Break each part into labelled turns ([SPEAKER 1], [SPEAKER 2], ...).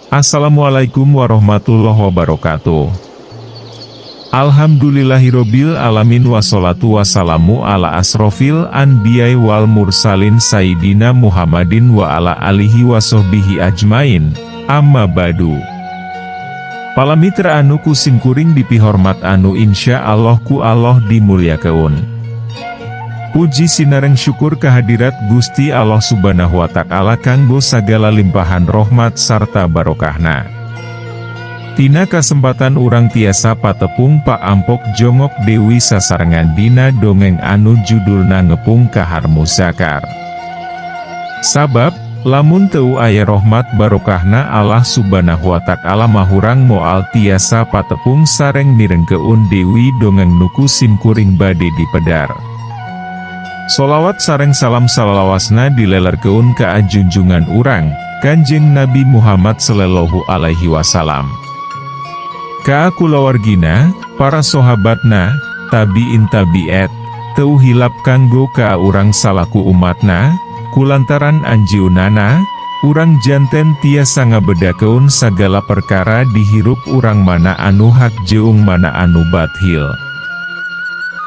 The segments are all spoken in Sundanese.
[SPEAKER 1] Assalamualaikum warahmatullahi wabarakatuh. Alhamdulillahirobbil alamin wassalatu wassalamu ala asrofil anbiya'i wal mursalin sayyidina Muhammadin wa ala alihi wassohbihi ajmain, amma badu. Palamitra anu kusingkuring dipihormat anu insya Allah ku Allah dimuliakeun. Puji sinareng syukur kehadirat Gusti Allah Subhanahu wa Ta'ala kanggo sagala limpahan rahmat sarta barokahna. Tina kasempatan urang tiasa patepung Pak Ampok jongok Dewi sasarengan dina dongeng anu judulna ngepung kahar musakar. Sabab, lamun teu aya rahmat barokahna Allah Subhanahu wa Ta'ala mahurang moal tiasa patepung sareng mirengkeun Dewi dongeng nuku simkuring bade dipedar. Solawat sareng salam salawasna dilelerkeun ka junjungan urang, Kanjeng Nabi Muhammad sallallahu alaihi wasallam. Ka kulawargina, para sahabatna, tabi'in tabi'at, teu hilap kanggo ka urang salaku umatna, kulantaran anjeunana, urang janten tiasa ngabedakeun sagala perkara dihirup urang mana anu hak jeung mana anu bathil.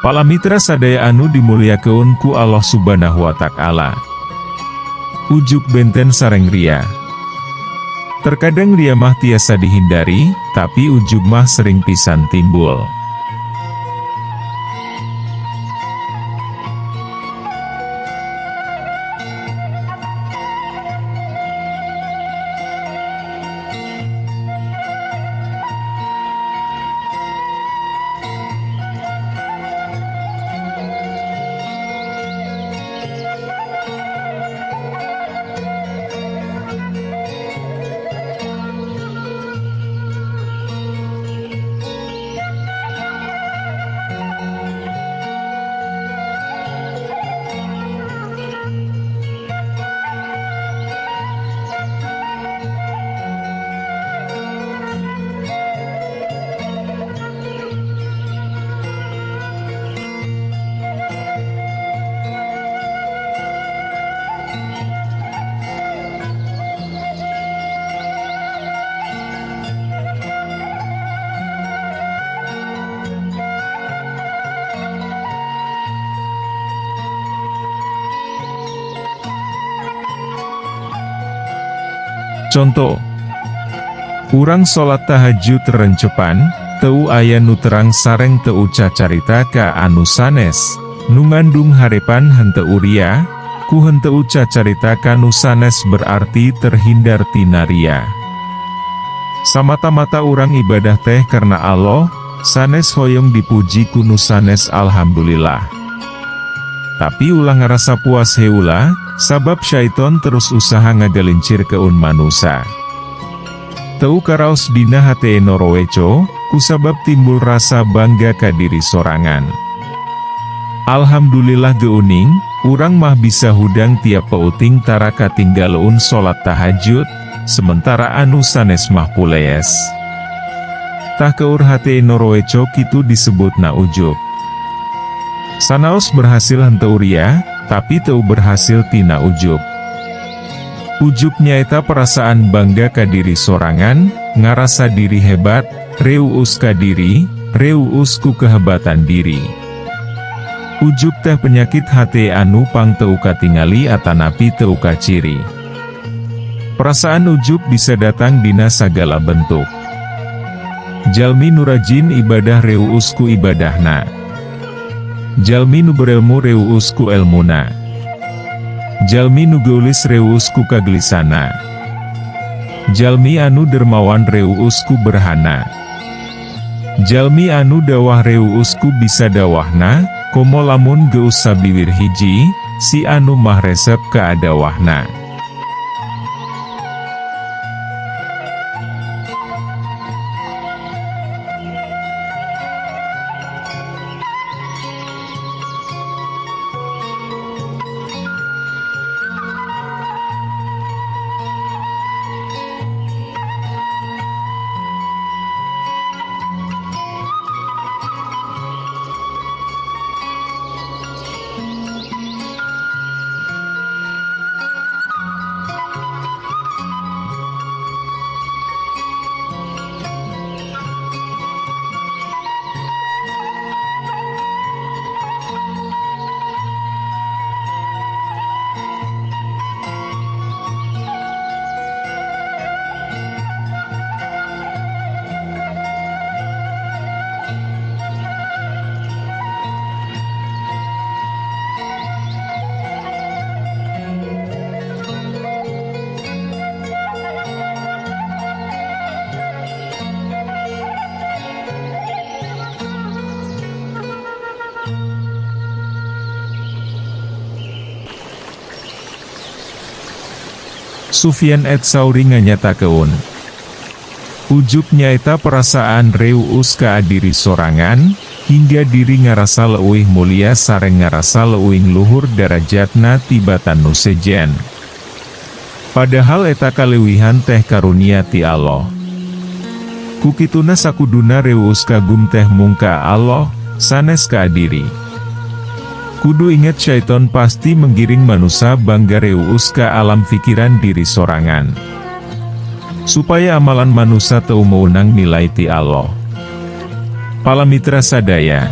[SPEAKER 1] Palamitra sadaya anu dimuliakeun ku Allah Subhanahu wa Ta'ala. Ujug benten sareng ria. Terkadang ria mah tiasa dihindari, tapi ujug mah sering pisan timbul. Contoh, urang sholat tahajud rencepan, teu aya nu terang sareng teu cacarita ka anu sanes, nu ngandung harepan henteu ria, ku henteu cacarita ka nu sanes berarti terhindar tina ria. Samata-mata urang ibadah teh karena Allah, sanes hoyong dipuji ku nu sanes alhamdulillah. Tapi ulah ngerasa puas heula, sabab syaiton terus usaha ngagalincir keun manusa. Teu karaos dina hate noroweco, kusabab timbul rasa bangga ka diri sorangan. Alhamdulillah geuning, urang mah bisa hudang tiap peuting tara katinggaleun sholat tahajud, sementara anu sanes mah pulees. Tah keur hate noroweco kitu disebutna ujub. Sanaos berhasil henteu ria, tapi teu berhasil tina ujub. Ujub nyaeta perasaan bangga ka diri sorangan, ngarasa diri hebat, reueus ka diri, reueus ku kehebatan diri. Ujub teh penyakit hate anu pang teu katingali atanapi teu kaciri. Perasaan ujub bisa datang dina sagala bentuk. Jalmi nu rajin ibadah reueus ku ibadahna. Jalmi nu berilmu reueus ku elmuna. Jalmi nu geulis reueus ku kagelisana. Jalmi anu dermawan reueus ku berhana. Jalmi anu dawah reueus ku bisa dawahna, komo lamun geus sabiwir hiji, si anu mah resep ka adawahna. Sufyan et Sauri nganyatakeun. Ujug nyaeta perasaan reueus ka diri sorangan, hingga diri ngarasa leuwih mulia sareng ngarasa leuwih luhur darajatna tibatan nu sejen. Padahal eta kaleuwihan teh karunia ti Allah. Kukituna sakuduna reueus kagum teh mungka Allah, sanes ka diri. Kudu inget syaiton pasti menggiring manusia bangga reueus ka alam pikiran diri sorangan. Supaya amalan manusia teu meunang nilai ti Allah. Palamitra sadaya.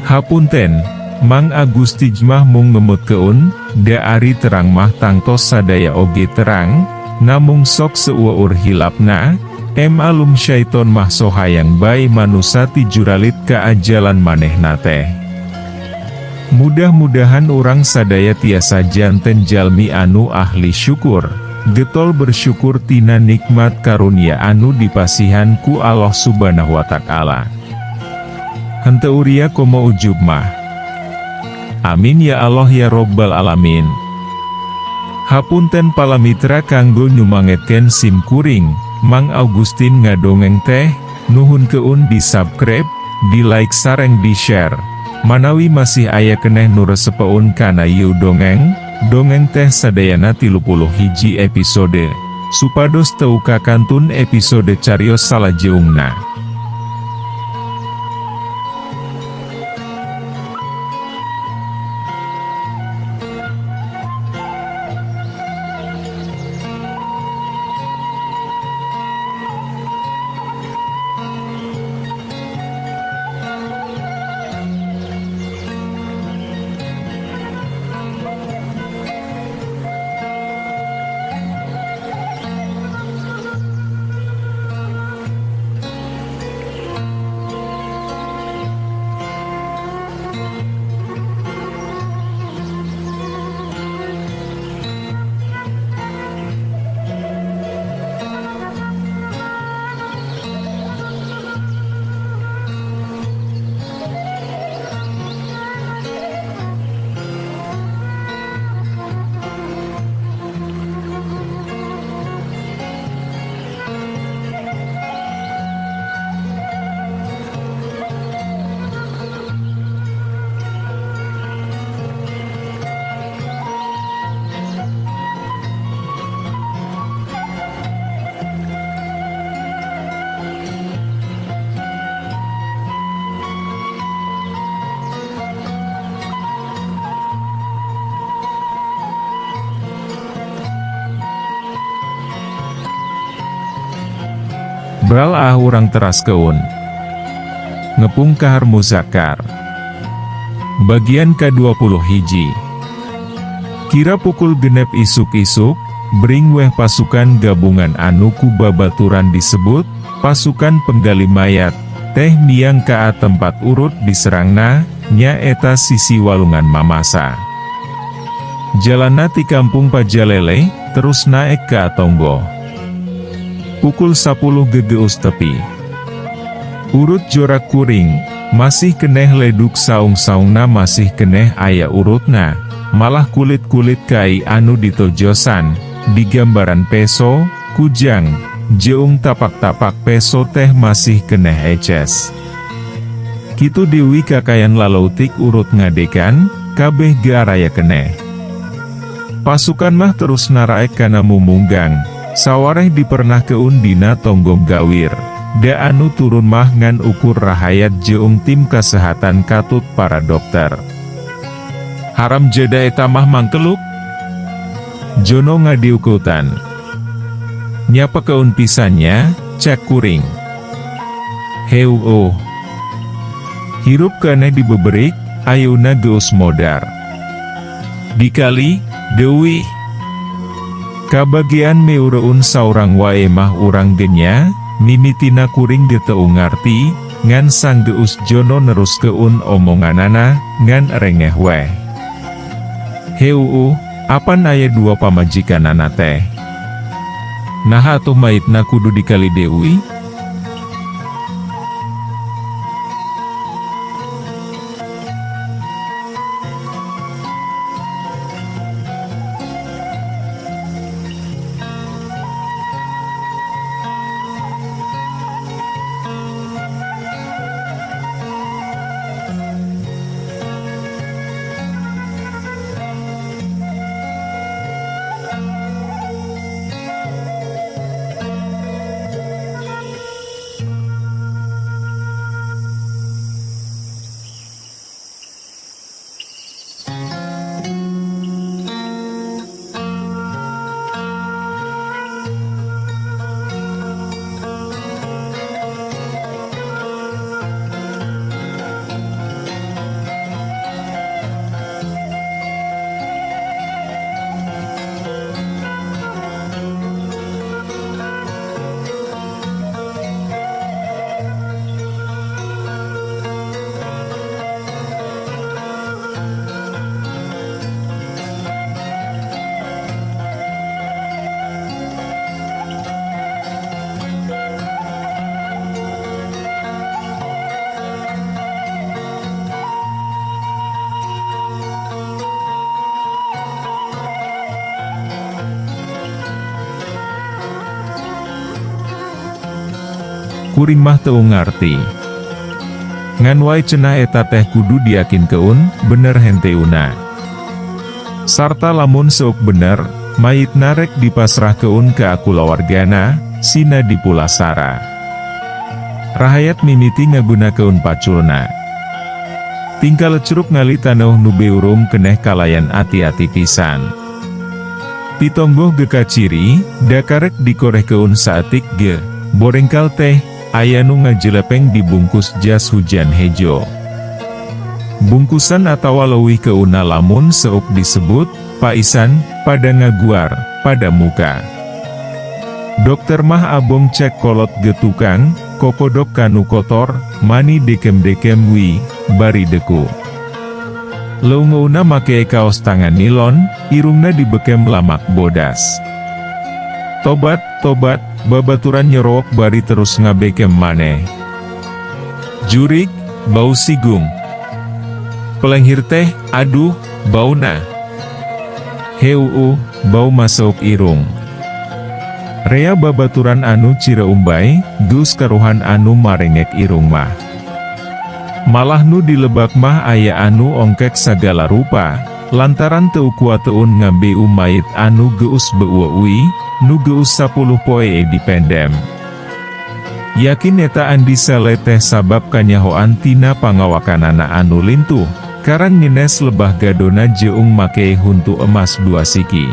[SPEAKER 1] Hapunten, Mang Agusti mah mung ngemutkeun, da ari terang mah tangtos sadaya oge terang, namung sok seueur hilapna, alum syaiton mah sohayang bae manusia ti juralit ka ajalan manehna teh. Mudah-mudahan urang sadaya tiasa janten jalmi anu ahli syukur, getol bersyukur tina nikmat karunia anu dipasihan ku Allah subhanahu wa ta'ala. Henteu uria komo ujub mah. Amin ya Allah ya Rabbal alamin. Hapunten palamitra kanggo nyumangetkeun sim kuring, Mang Augustin ngadongeng teh, nuhun keun di subscribe, di like sareng di share. Manawi masih aya keneh nu resepeun kana ieu dongeng teh sadayana 31 episode, supados teu kakantun episode carios salajeungna. Bal urang teras keun. Ngepung kahar muzakar. Bagian ke-20 hiji. Kira pukul genep isuk-isuk, bring weh pasukan gabungan anu ku babaturan disebut, pasukan penggali mayat, teh miang ka tempat urut diserangna, nya eta sisi walungan Mamasa. Jalanna ti kampung Pajalele, terus naik ke Tonggo. Pukul 10 gegeus tepi. Urut jorak kuring, masih keneh leduk saung-saungna masih keneh aya urutna, malah kulit-kulit kai anu ditojosan, digambaran peso, kujang, jeung tapak-tapak peso teh masih keneh eces. Kitu diwi kakayan lalautik urut ngadekan, kabeh gearaya keneh. Pasukan mah terus naraek kana mumunggang, sawareh dipernah keun dina tonggong gawir, da anu turun mah ngan ukur rahayat jeung tim kesehatan katut para dokter. Haram jeda eta mah mangkeluk? Jono ngadiukutan. Nyapa keun pisannya, cak kuring. Heu oh. Hirup keneh dibeberik, ayuna geus modar. Dikali, Dewi. Kabagian meureun saurang wae mah urang genya, mimitina kuring diteu ngarti, ngan sang geus jono neruskeun omonganana, ngan rengeh weh. Heu, apan aya dua pamajikanana teh? Nah atuh maitna kudu dikali Dewi? kuring mah teu ngarti. Ngan wae cenah eta teh kudu diyakinkeun, bener henteuna. Sarta lamun seuk bener, mayitna rek dipasrahkeun ka kulawargana, sina dipulasara. Rahayat mimiti ngagunakeun paculna. Tingkal lecuruk ngali tanoh nu beurum keneh kalayan ati-ati pisan. Pitonggoh geka ciri, dakarek dikorehkeun saatik ge, borengkal teh, aya nu ngajelepeng dibungkus jas hujan hejo. Bungkusan atawa leuwih keuna lamun seuk disebut, paisan, pada ngaguar, pada muka. Dokter mah abong cek kolot ge tukang, kokodok kanu kotor, mani dekem-dekem wi, bari deku. Leungeuna make kaos tangan nilon, irungna dibekem lamak bodas. Tobat, tobat, babaturan nyerok bari terus ngabekem maneh. Jurig, bau sigung. Pelenghir teh, aduh, bauna. Heu, bau masuk irung. Rea babaturan anu cireumbay, dus karuhan anu marengek irung mah. Malah nu dilebak mah aya anu ongkek sagala rupa, lantaran teu kuat teun ngambeu mayit anu geus beueuwi, nu geus 10 poe dipendem. Yakin eta Andi Sele teh sabab kanyahoan tina pangawakanana anu lintuh, karang ngines lebah gadona jeung make huntu emas 2 siki.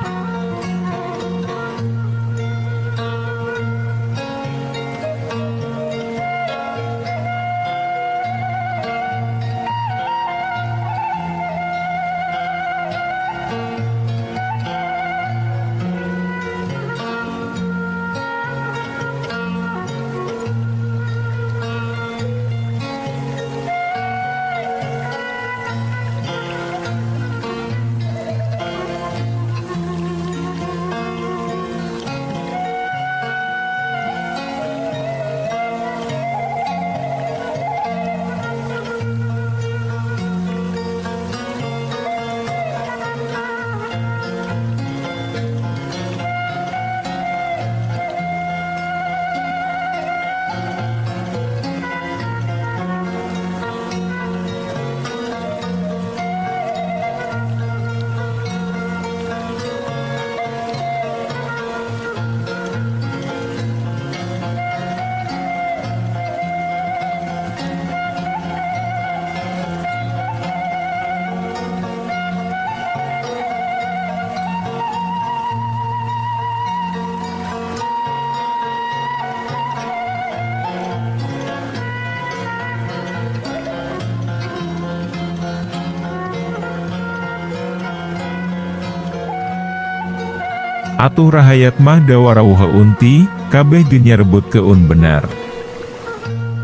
[SPEAKER 1] Atuh rahayat mah dawarawuha unti, kabeh genya rebut keun benar.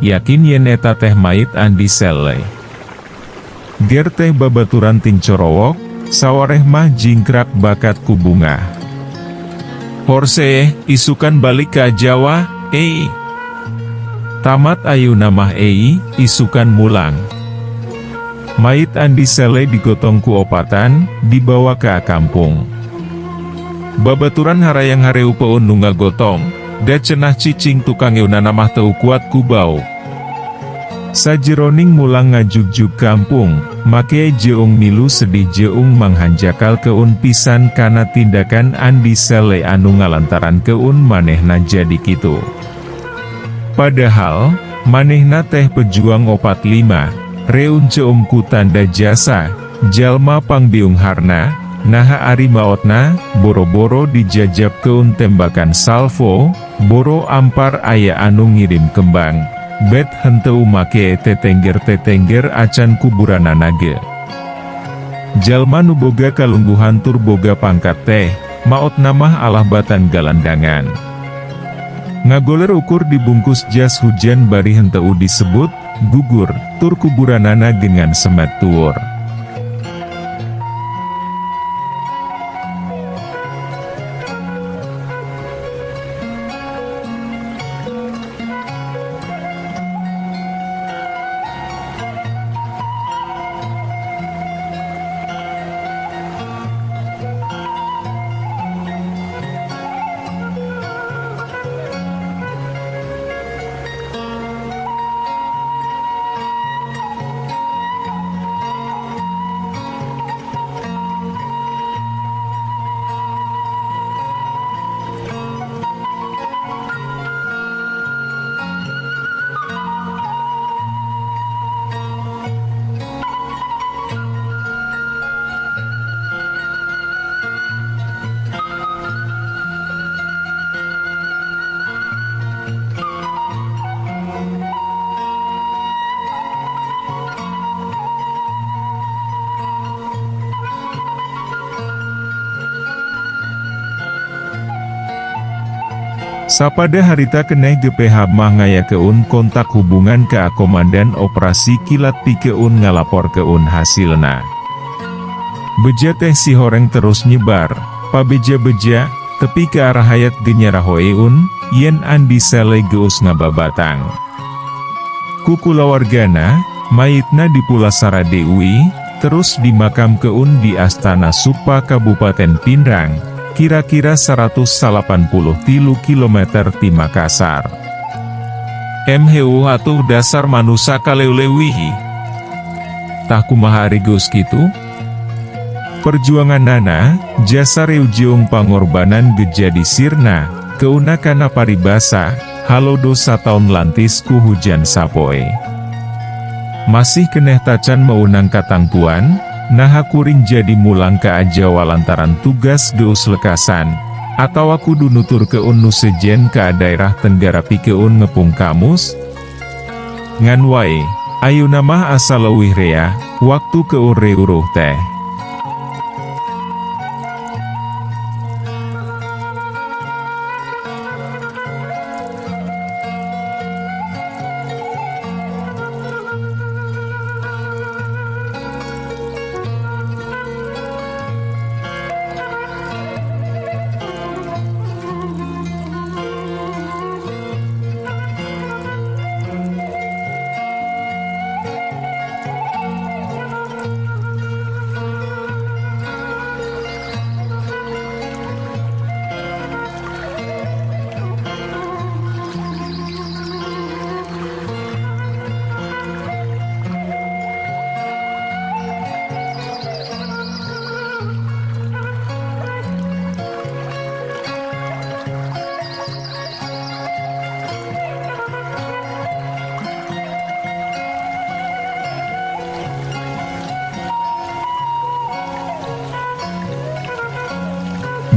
[SPEAKER 1] Yakin yen eta teh mayit Andi Sele. Ger teh babaturan ting corowok, sawareh mah jingkrak bakat ku bunga. Horse, isukan balik ka Jawa, Tamat ayeuna mah isukan mulang. Mayit Andi Sele digotong ku opatan, dibawa ke kampung. Babaturan harayang hareu peun nu ngagotong, da cenah cicing tukang eunana mah teu kuat ku bau. Sajeroning mulang ngajugjug kampung, make jeung milu sedih jeung manghanjakal keun pisan kana tindakan Andi Sele anu ngalantaran keun manehna jadi kitu. Padahal, manehna teh pejuang 45, reun ceum ku tanda jasa, jalma pangbiung harna, naha ari maotna, boro-boro dijajab keun tembakan salvo, boro ampar aya anu ngirim kembang, bet henteu make tetengger-tetengger acan kuburanana ge. Jalma nu boga kalungguhan tur boga pangkat teh, maotna mah alah batan galandangan. Ngagoler ukur dibungkus jas hujan bari henteu disebut, gugur, tur kuburanana dengan semat tuur. Sapada harita keneh GPH mah ngayakeun kontak hubungan ke Komandan Operasi Kilat pikeun ngalapor keun hasilna. Beja teh si horeng terus nyebar, pabeja-beja, tepi ke arah hayat genyarahoeun, yen andi sele geus ngababatang. Kukulawargana, mayitna dipulasara Dewi, terus dimakam keun di Astana Supa Kabupaten Pindrang, kira-kira 183 km ti Makassar. MHU atuh dasar manusa kaleulewihi. Tah kumaha ari geus kitu? Perjuangan nana, jasa reujeung pangorbanan gejadi sirna, keuna kana paribasa, halodo sataun lantis ku hujan sapoe. Masih keneh tacan meunang katangtuan, naha kuring jadi mulang ka Jawa lantaran tugas geus lekasan, atawa kudu nutur keun nu sejen ka daerah Tenggara pikeun ngepung kamus? Ngan wae, ayeuna mah asa leuwih rea, waktu keun reuruh teh.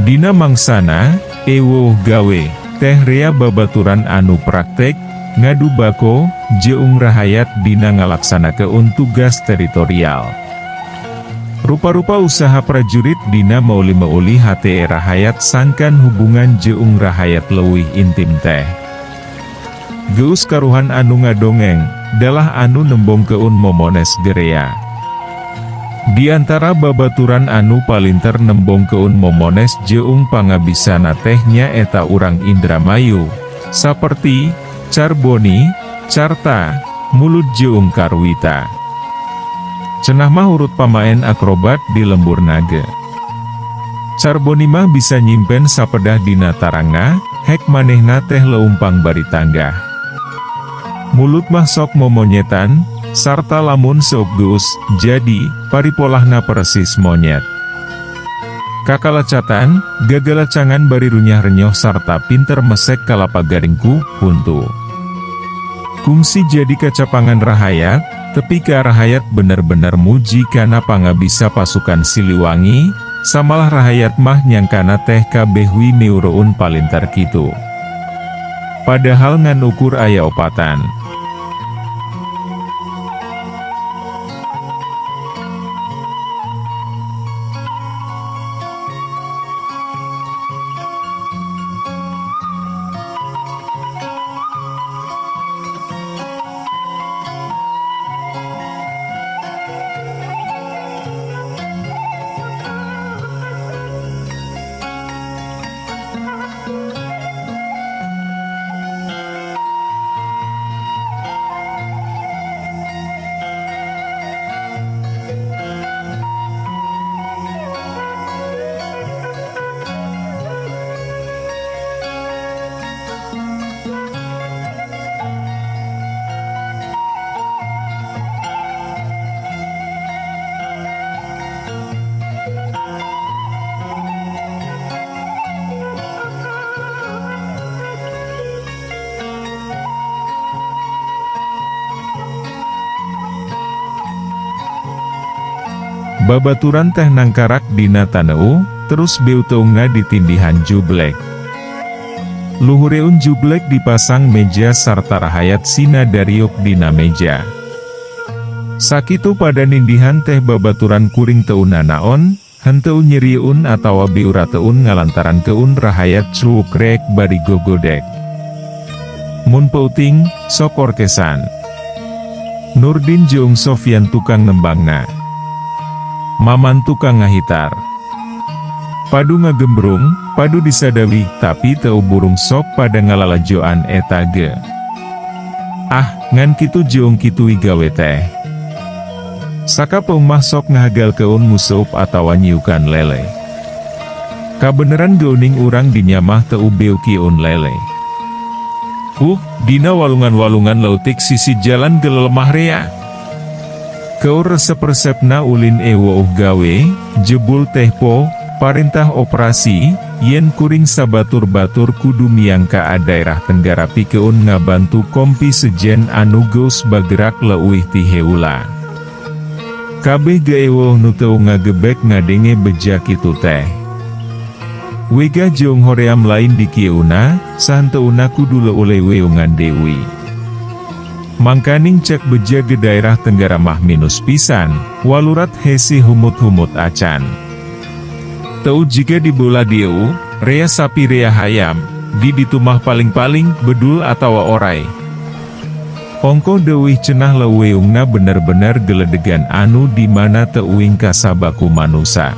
[SPEAKER 1] Dina mangsana, gawe, teh rea babaturan anu praktek, ngadu bako, jeung rahayat dina ngalaksanakeun tugas teritorial. Rupa-rupa usaha prajurit dina meuli-meuli hate rahayat sangkan hubungan jeung rahayat leuwih intim teh. Geus karuhan anu ngadongeng, dalah anu nembong keun momones gerea. Di antara babaturan anu palinter nembong keun momones jeung pangabisana tehnya eta urang Indramayu, saperti Carboni, Carta, Mulut jeung Karwita. Cenah mah urut pamaen akrobat di lembur naga. Carboni mah bisa nyimpen sapedah dina taranga, hek manehna teh leumpang bari tangga. Mulut mah sok momonyetan, sarta lamun sok geus, jadi, paripolahna persis monyet. Kakalacatan, gagalacangan bari runyah-renyoh sarta pinter mesek kalapa garingku, puntu. Kungsi jadi kacapangan rahayat, tepi ka rahayat bener-bener muji kana pangabisa pasukan Siliwangi, samalah rahayat mah nyangkana teh kabeh wi miureun palinter kitu. Padahal ngan ukur aya opatan. Babaturan teh nangkarak dina taneu, terus beuteungna ditindihan jublek. Luhureun jublek dipasang meja sarta rahayat sina dariuk dina meja. Sakitu pada nindihan teh babaturan kuring teuna naon, henteu nyeriun atawa biura teun ngalantaran keun rahayat cuuk rek bari gogodek. mun pouting, sok orkesan. Nurdin jeung Sofyan tukang nembangna. Maman tukang ngahitar. Padu ngagembrung, padu disadawi, tapi teu burung sok pada ngalalajoan eta ge. Ah, ngan kitu jeung kitu gawe teh. Saka peumah sok ngahagal keun museup atawa nyiukan lele. Kabeneran geuning urang dinyamah teu beu kiun lele. Dina walungan-walungan leutik sisi jalan gelelemah rea. Keur resep-resepna ulin ewo gawe, jebul teh po, parentah operasi, yen kuring sabatur-batur kudu miang ka daerah Tenggara pikeun ngabantu kompi sejen anu geus bagerak leuwih ti heula. Kabeh gaewo nu teu ngagebek ngadenge beja kitu teh. Wega jeung hoream lain di kieuna, sahanteuna kudu leule weungan dewi. Mangkaning cek beja ge daerah Tenggara mah minus pisan, walurat hesi humut-humut acan. Teu jika dibola dieu, rea sapi rea hayam, di ditu mah paling-paling bedul atawa orai. Pongko deuwih cenah leweungna bener-bener geledegan anu di mana teu uing kasabaku manusa.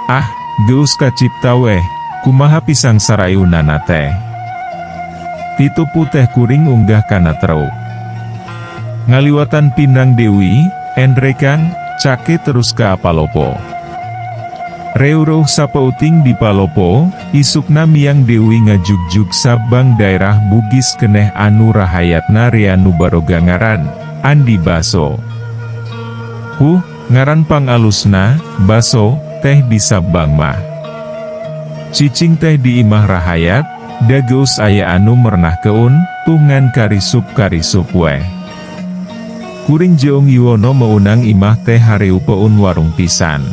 [SPEAKER 1] Ah, geus kacipta weh, kumaha pisang sarayunana teh. Titupu teh kuring unggah kana truk. Ngaliwatan pindang Dewi, endrekang, cake terus ka palopo. Reuruh sapeuting di palopo, isukna miang Dewi ngajugjug sabang daerah Bugis keneh anu rahayatna rea nu baroga ngaran, Andi Baso. Ngaran pangalusna, Baso, teh di Sabang mah. Cicing teh di imah rahayat, dageus aya anu mernah keun, tungan karisup weh. Kuring jeung Yuwono meunang imah teh hareu peun warung pisan.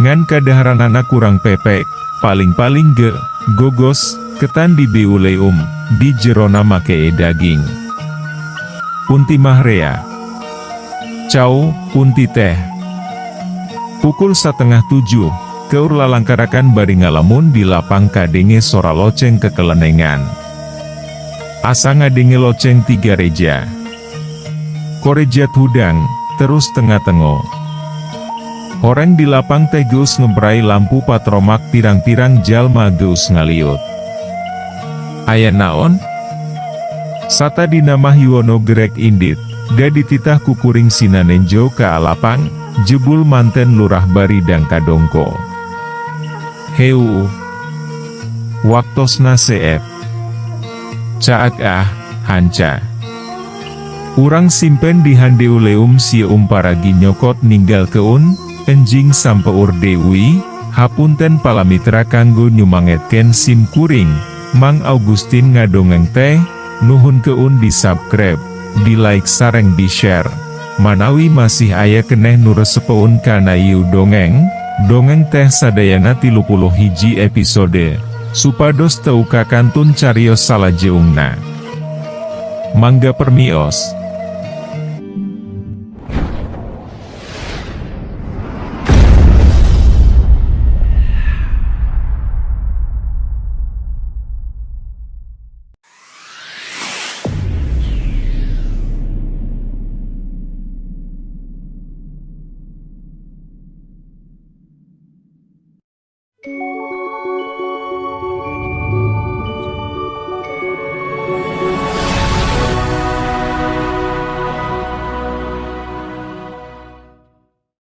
[SPEAKER 1] Ngan kadaharanana kurang pepek, paling-paling gogos, ketan di beuleum, di jerona make daging. Punti mah rea. Cau, punti teh. Pukul 6:30, keur lalangkarakan bari ngalamun di lapang kadenge sora loceng kekelenengan. Asa ngadenge loceng 3 reja. Korejat hudang, terus tengah-tengo. Horeng di lapang teh geus ngebrai lampu patromak pirang-pirang jalma geus ngaliut. Aya naon? Sata dina mah Yuwono gerek indit, da dititah kukuring sinanenjo ka alapang, jebul manten lurah Baridang kadongko. Heu, waktosna seep. Caak hanca. Urang simpen di handeuleum sieum paragi nyokot ninggal keun, enjing sampeur Dewi, hapunten palamitra kanggo nyumangetken sim kuring, Mang Augustin ngadongeng teh, nuhun keun di subscribe, di like sareng di share. Manawi masih aya keneh nu resepeun kana ieu dongeng teh sadayana 31 episode, supados teu kakantun carios salajeungna. Mangga permios.